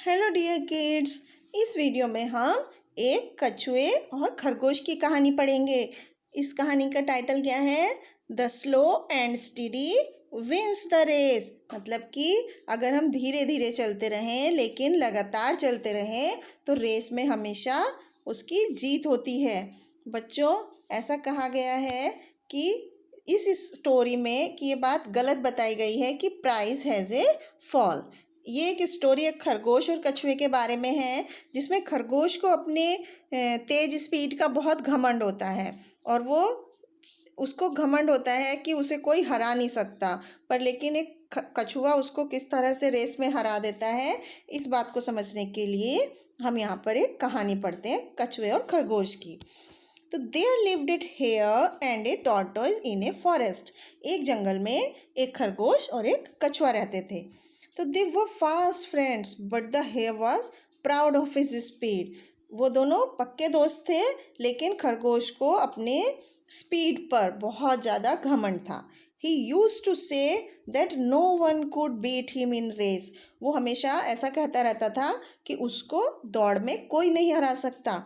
Hello dear kids. इस video में हम एक कछुए और खरगोश की कहानी पढ़ेंगे। इस कहानी का टाइटल क्या है? The slow and steady wins the race. मतलब कि अगर हम धीरे धीरे चलते रहें लेकिन लगातार चलते रहें तो रेस में हमेशा उसकी जीत होती है। बच्चों, ऐसा कहा गया है कि इस स्टोरी में कि ये बात गलत बताई गई है कि प्राइस हैज़ ए फॉल। ये एक स्टोरी एक खरगोश और कछुए के बारे में है, जिसमें खरगोश को अपने तेज स्पीड का बहुत घमंड होता है और वो उसको घमंड होता है कि उसे कोई हरा नहीं सकता। पर लेकिन एक कछुआ उसको किस तरह से रेस में हरा देता है, इस बात को समझने के लिए हम यहाँ पर एक कहानी पढ़ते हैं कछुए और खरगोश की। तो there lived it hare and a tortoise in a forest. एक जंगल में एक खरगोश और एक कछुआ रहते थे। तो they were fast friends but the hare was proud of his speed. वो दोनों पक्के दोस्त थे, लेकिन खरगोश को अपने स्पीड पर बहुत ज़्यादा घमंड था। He use to say that no one could beat him in race. वो हमेशा ऐसा कहता रहता था कि उसको दौड़ में कोई नहीं हरा सकता।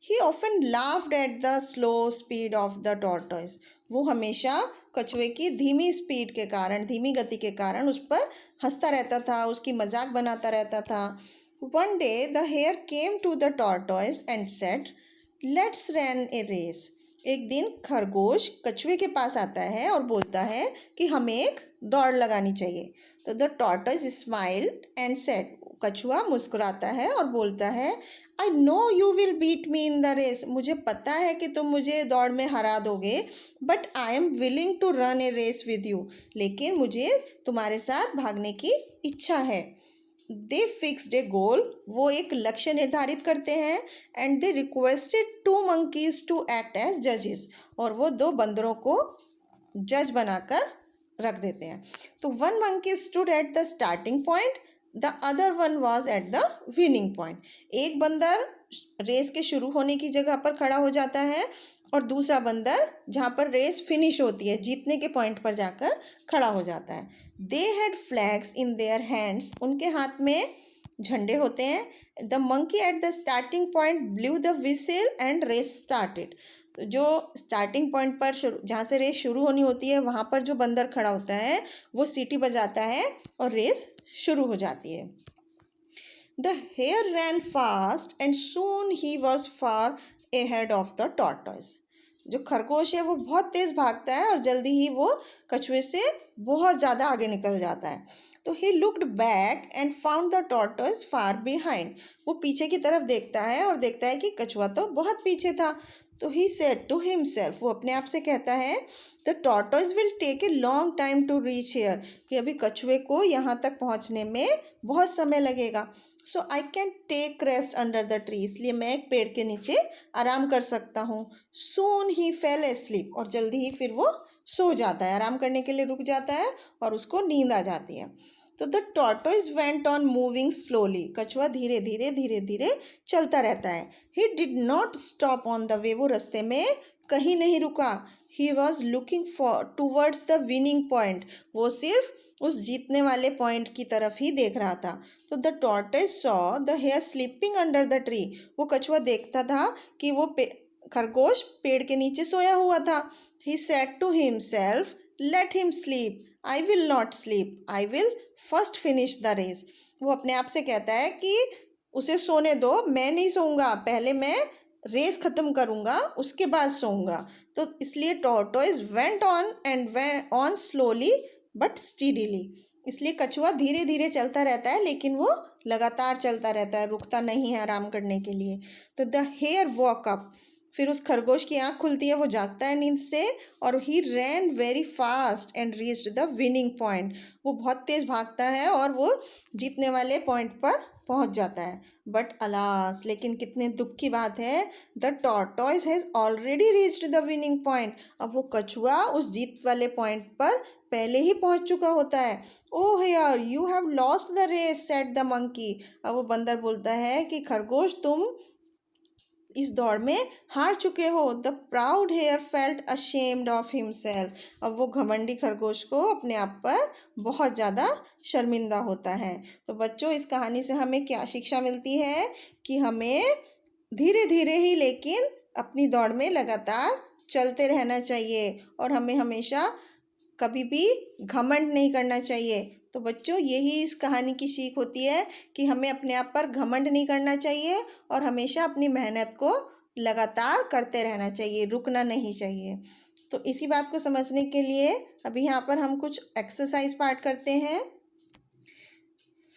He often laughed at the slow speed of the tortoise. वो हमेशा कछुए की धीमी स्पीड के कारण, धीमी गति के कारण उस पर हंसता रहता था, उसकी मजाक बनाता रहता था। One day the hare came to the tortoise and said, "Let's run a race." एक दिन खरगोश कछुए के पास आता है और बोलता है कि हमें एक दौड़ लगानी चाहिए। तो the tortoise smiled and said, कछुआ मुस्कुराता है और बोलता है, I know you will beat me in the race. मुझे पता है कि तुम मुझे दौड़ में हरा दोगे, but I am willing to run a race with you. लेकिन मुझे तुम्हारे साथ भागने की इच्छा है। They fixed a goal. वो एक लक्ष्य निर्धारित करते हैं। And they requested to monkeys to act as जजेस। और वो दो बंदरों को जज बनाकर रख देते हैं। तो one monkey stood at the starting point, the other one was at the winning point. एक बंदर रेस के शुरू होने की जगह पर खड़ा हो जाता है और दूसरा बंदर जहाँ पर रेस फिनिश होती है, जीतने के पॉइंट पर जाकर खड़ा हो जाता है। They had flags in their hands. उनके हाथ में झंडे होते हैं। The monkey at the starting point blew the whistle and race started. तो जो स्टार्टिंग पॉइंट पर जहाँ से रेस शुरू होनी होती है, वहाँ पर जो बंदर खड़ा होता है वो सीटी बजाता है और रेस शुरू हो जाती है। The hare ran fast and soon he was far ahead of the tortoise. जो खरगोश है वो बहुत तेज भागता है और जल्दी ही वो कछुए से बहुत ज़्यादा आगे निकल जाता है। तो he looked back and found the tortoise far behind. वो पीछे की तरफ देखता है और देखता है कि कछुआ तो बहुत पीछे था। तो ही सेड टू हिमसेल्फ, वो अपने आप से कहता है, the tortoise will take a long time to reach here. कि अभी कछुए को यहाँ तक पहुँचने में बहुत समय लगेगा। So I can take rest under the tree. इसलिए मैं एक पेड़ के नीचे आराम कर सकता हूँ। सून ही फेल एस्लीप। और जल्दी ही फिर वो सो जाता है, आराम करने के लिए रुक जाता है और उसको नींद आ जाती है। तो the tortoise went on moving slowly. कछुआ धीरे धीरे चलता रहता है। He did not stop on the way. वो रास्ते में कहीं नहीं रुका। He was looking for towards the winning point. वो सिर्फ उस जीतने वाले पॉइंट की तरफ ही देख रहा था। तो the tortoise saw the hare sleeping under the tree. वो कछुआ देखता था कि वो खरगोश पेड़ के नीचे सोया हुआ था। He said to himself, let him sleep, I will not sleep, I will first finish the race. वो अपने आप से कहता है कि उसे सोने दो, मैं नहीं सोऊंगा, पहले मैं रेस ख़त्म करूँगा, उसके बाद सोऊंगा। तो इसलिए tortoise went on and went on slowly but steadily. इसलिए कछुआ धीरे धीरे चलता रहता है, लेकिन वो लगातार चलता रहता है, रुकता नहीं है आराम करने के लिए। तो द हेयर वॉक अप। फिर उस खरगोश की आँख खुलती है, वो जागता है नींद से और he ran very fast and reached the winning point. वो बहुत तेज़ भागता है और वो जीतने वाले पॉइंट पर पहुंच जाता है। बट अलास, लेकिन कितने दुख की बात है, the tortoise has already reached the winning point. अब वो कछुआ उस जीत वाले पॉइंट पर पहले ही पहुंच चुका होता है। ओह यार, you have lost the race, said the monkey. अब वो बंदर बोलता है कि खरगोश तुम इस दौड़ में हार चुके हो। The proud hare felt ashamed of himself. अब वो घमंडी खरगोश को अपने आप पर बहुत ज़्यादा शर्मिंदा होता है। तो बच्चों, इस कहानी से हमें क्या शिक्षा मिलती है कि हमें धीरे धीरे ही लेकिन अपनी दौड़ में लगातार चलते रहना चाहिए और हमें हमेशा कभी भी घमंड नहीं करना चाहिए। तो बच्चों, यही इस कहानी की सीख होती है कि हमें अपने आप पर घमंड नहीं करना चाहिए और हमेशा अपनी मेहनत को लगातार करते रहना चाहिए, रुकना नहीं चाहिए। तो इसी बात को समझने के लिए अभी यहाँ पर हम कुछ एक्सरसाइज पार्ट करते हैं।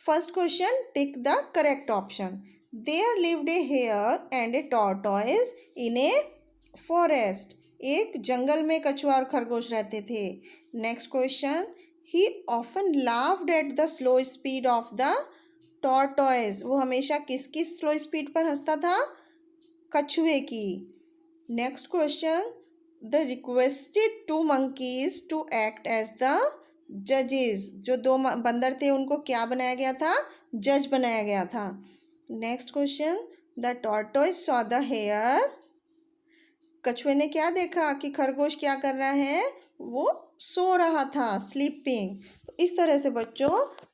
First question, tick the correct option. There lived a hare and a tortoise in a forest. एक जंगल में कछुआ और खरगोश रहते थे। Next question, he often laughed at the slow speed of the tortoise. वो हमेशा किसकी स्लो स्पीड पर हंसता था? कछुए की। Next question, the requested to monkeys to act as the जजेस। जो दो बंदर थे उनको क्या बनाया गया था? जज बनाया गया था। Next question, the tortoise saw the hare. कछुए ने क्या देखा कि खरगोश क्या कर रहा है? वो सो रहा था, स्लीपिंग। तो इस तरह से बच्चों,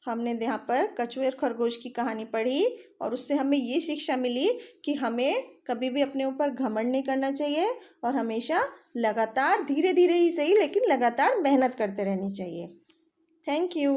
हमने यहाँ पर कछुए और खरगोश की कहानी पढ़ी और उससे हमें ये शिक्षा मिली कि हमें कभी भी अपने ऊपर घमंड नहीं करना चाहिए और हमेशा लगातार, धीरे धीरे ही सही लेकिन लगातार मेहनत करते रहनी चाहिए। Thank you.